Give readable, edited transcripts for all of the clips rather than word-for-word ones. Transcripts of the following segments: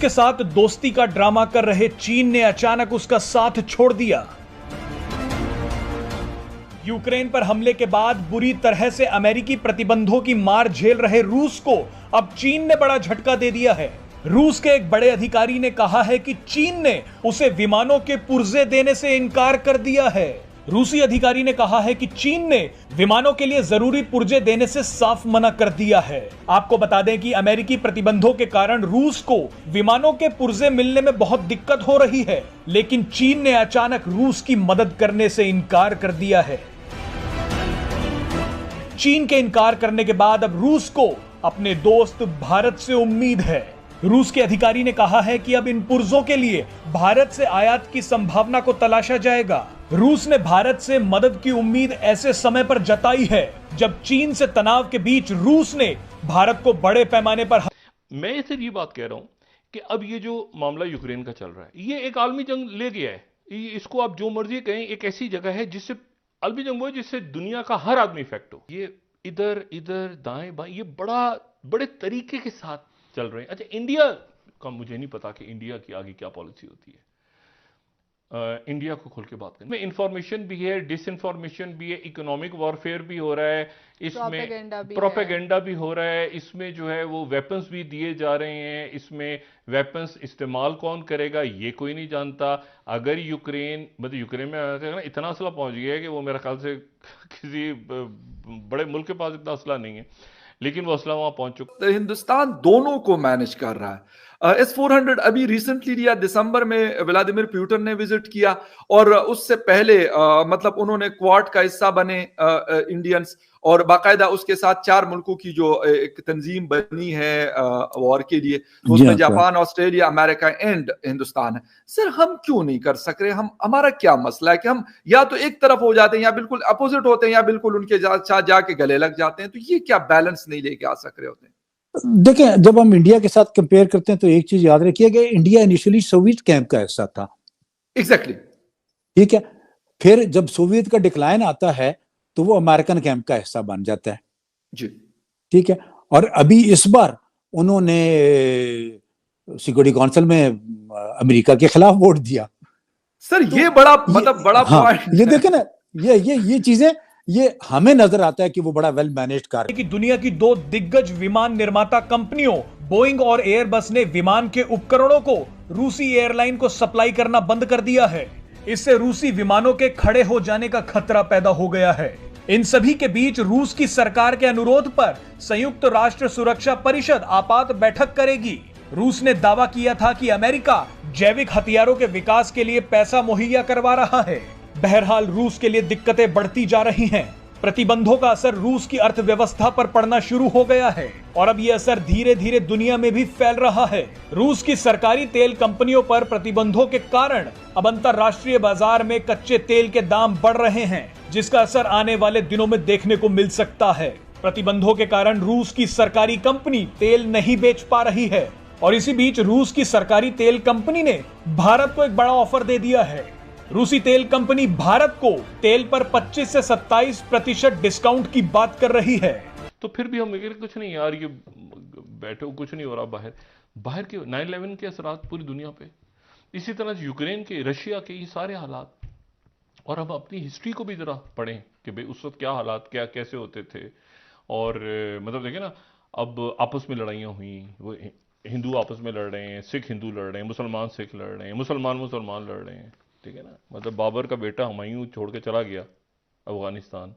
के साथ दोस्ती का ड्रामा कर रहे चीन ने अचानक उसका साथ छोड़ दिया। यूक्रेन पर हमले के बाद बुरी तरह से अमेरिकी प्रतिबंधों की मार झेल रहे रूस को अब चीन ने बड़ा झटका दे दिया है। रूस के एक बड़े अधिकारी ने कहा है कि चीन ने उसे विमानों के पुर्जे देने से इनकार कर दिया है। रूसी अधिकारी ने कहा है कि चीन ने विमानों के लिए जरूरी पुर्जे देने से साफ मना कर दिया है। आपको बता दें कि अमेरिकी प्रतिबंधों के कारण रूस को विमानों के पुर्जे मिलने में बहुत दिक्कत हो रही है, लेकिन चीन ने अचानक रूस की मदद करने से इनकार कर दिया है। चीन के इनकार करने के बाद अब रूस को अपने दोस्त भारत से उम्मीद है। रूस के अधिकारी ने कहा है कि अब इन पुर्जों के लिए भारत से आयात की संभावना को तलाशा जाएगा। रूस ने भारत से मदद की उम्मीद ऐसे समय पर जताई है जब चीन से तनाव के बीच रूस ने भारत को बड़े पैमाने पर। मैं सिर्फ ये बात कह रहा हूं कि अब ये जो मामला यूक्रेन का चल रहा है, ये एक आलमी जंग ले गया है। इसको आप जो मर्जी कहें, एक ऐसी जगह है जिससे आलमी जंग वो है जिससे दुनिया का हर आदमी इफेक्ट हो। ये इधर इधर दाएं बाएं ये बड़े तरीके के साथ चल रहे हैं। अच्छा, इंडिया का मुझे नहीं पता कि इंडिया की आगे क्या पॉलिसी होती है। इंडिया को खोल के बात करें, इंफॉर्मेशन भी है, डिसइंफॉर्मेशन भी है, इकोनॉमिक वॉरफेयर भी हो रहा है, इसमें प्रोपेगेंडा भी हो रहा है, इसमें जो है वो वेपन्स भी दिए जा रहे हैं। इसमें वेपन्स इस्तेमाल कौन करेगा ये कोई नहीं जानता। अगर यूक्रेन में इतना असला पहुंच गया है कि वो मेरे ख्याल से किसी बड़े मुल्क के पास इतना असला नहीं है, लेकिन वो असला वहां पहुंच चुका। हिंदुस्तान दोनों को मैनेज कर रहा है। S-400 अभी रिसेंटली लिया, दिसंबर में व्लादिमीर पुतिन ने विजिट किया, और उससे पहले मतलब उन्होंने क्वाड का हिस्सा बने इंडियंस, और बाकायदा उसके साथ 4 मुल्कों की जो एक तंजीम बनी है वॉर के लिए, तो उसमें Japan, Australia, America and Hindustan है। सर, हम क्यों नहीं कर सक रहे? हमारा क्या मसला है कि हम या तो एक तरफ हो जाते हैं या बिल्कुल अपोजिट होते हैं या बिल्कुल उनके साथ जाके गले लग जाते हैं? तो ये क्या बैलेंस नहीं लेके आ सक रहे होते हैं? देखें, जब हम इंडिया के साथ कंपेयर करते हैं तो एक चीज याद रखिए कि इंडिया इनिशियली सोवियत कैंप का हिस्सा था। एग्जैक्टली, ठीक है। फिर जब सोवियत का डिक्लाइन आता है तो वो अमेरिकन कैंप का हिस्सा बन जाता है जी, ठीक है। और अभी इस बार उन्होंने सिक्योरिटी काउंसिल में अमेरिका के खिलाफ वोट दिया। सर ये बड़ा मतलब बड़ा पॉइंट। ये देखें ना, ये चीजें ये हमें नजर आता है कि वो बड़ा वेल मैनेज्ड कार है। कि दुनिया की 2 दिग्गज विमान निर्माता कंपनियों बोइंग और एयरबस ने विमान के उपकरणों को रूसी एयरलाइन को सप्लाई करना बंद कर दिया है। इससे रूसी विमानों के खड़े हो जाने का खतरा पैदा हो गया है। इन सभी के बीच रूस की सरकार के अनुरोध पर संयुक्त राष्ट्र सुरक्षा परिषद आपात बैठक करेगी। रूस ने दावा किया था कि अमेरिका जैविक हथियारों के विकास के लिए पैसा मुहैया करवा रहा है। बहरहाल रूस के लिए दिक्कतें बढ़ती जा रही हैं। प्रतिबंधों का असर रूस की अर्थव्यवस्था पर पड़ना शुरू हो गया है और अब यह असर धीरे धीरे दुनिया में भी फैल रहा है। रूस की सरकारी तेल कंपनियों पर प्रतिबंधों के कारण अब अंतरराष्ट्रीय बाजार में कच्चे तेल के दाम बढ़ रहे हैं, जिसका असर आने वाले दिनों में देखने को मिल सकता है। प्रतिबंधों के कारण रूस की सरकारी कंपनी तेल नहीं बेच पा रही है और इसी बीच रूस की सरकारी तेल कंपनी ने भारत को एक बड़ा ऑफर दे दिया है। रूसी तेल कंपनी भारत को तेल पर 25 से 27% डिस्काउंट की बात कर रही है। तो फिर भी हम कुछ नहीं यार, ये बैठे कुछ नहीं हो रहा। बाहर के 9/11 के असरात पूरी दुनिया पे, इसी तरह यूक्रेन के, रशिया के, ये सारे हालात, और हम अपनी हिस्ट्री को भी जरा पढ़ें कि भाई उस वक्त क्या हालात क्या कैसे होते थे। और मतलब देखें ना, अब आपस में लड़ाइयाँ हुई, वो हिंदू आपस में लड़ रहे हैं, सिख हिंदू लड़ रहे हैं, मुसलमान सिख लड़ रहे हैं, मुसलमान लड़ रहे हैं, ठीक है ना। मतलब बाबर का बेटा हुमायूं छोड़ के चला गया अफगानिस्तान,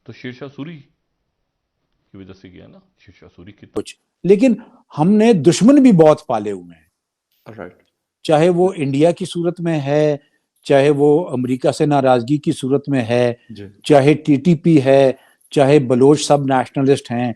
तो शेरशाह सूरी की वजह से गया ना, शेरशाह सूरी की कुछ। लेकिन हमने दुश्मन भी बहुत पाले हुए हैं, राइट। चाहे वो इंडिया की सूरत में है, चाहे वो अमेरिका से नाराजगी की सूरत में है, चाहे टीटीपी है, चाहे बलोच सब नेशनलिस्ट हैं,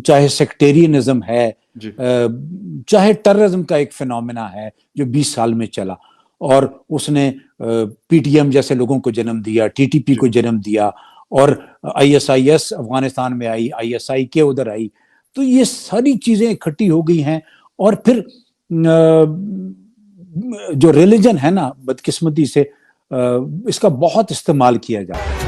चाहे सेक्टेरियनिज्म है, चाहे टेररिज्म का एक फिनोमेना है जो 20 साल में चला और उसने पीटीएम जैसे लोगों को जन्म दिया, टीटीपी को जन्म दिया, और आईएसआईएस अफगानिस्तान में आई, आईएसआई के उधर आई। तो ये सारी चीजें इकट्ठी हो गई हैं और फिर जो रिलीजन है ना, बदकिस्मती से इसका बहुत इस्तेमाल किया जाता है।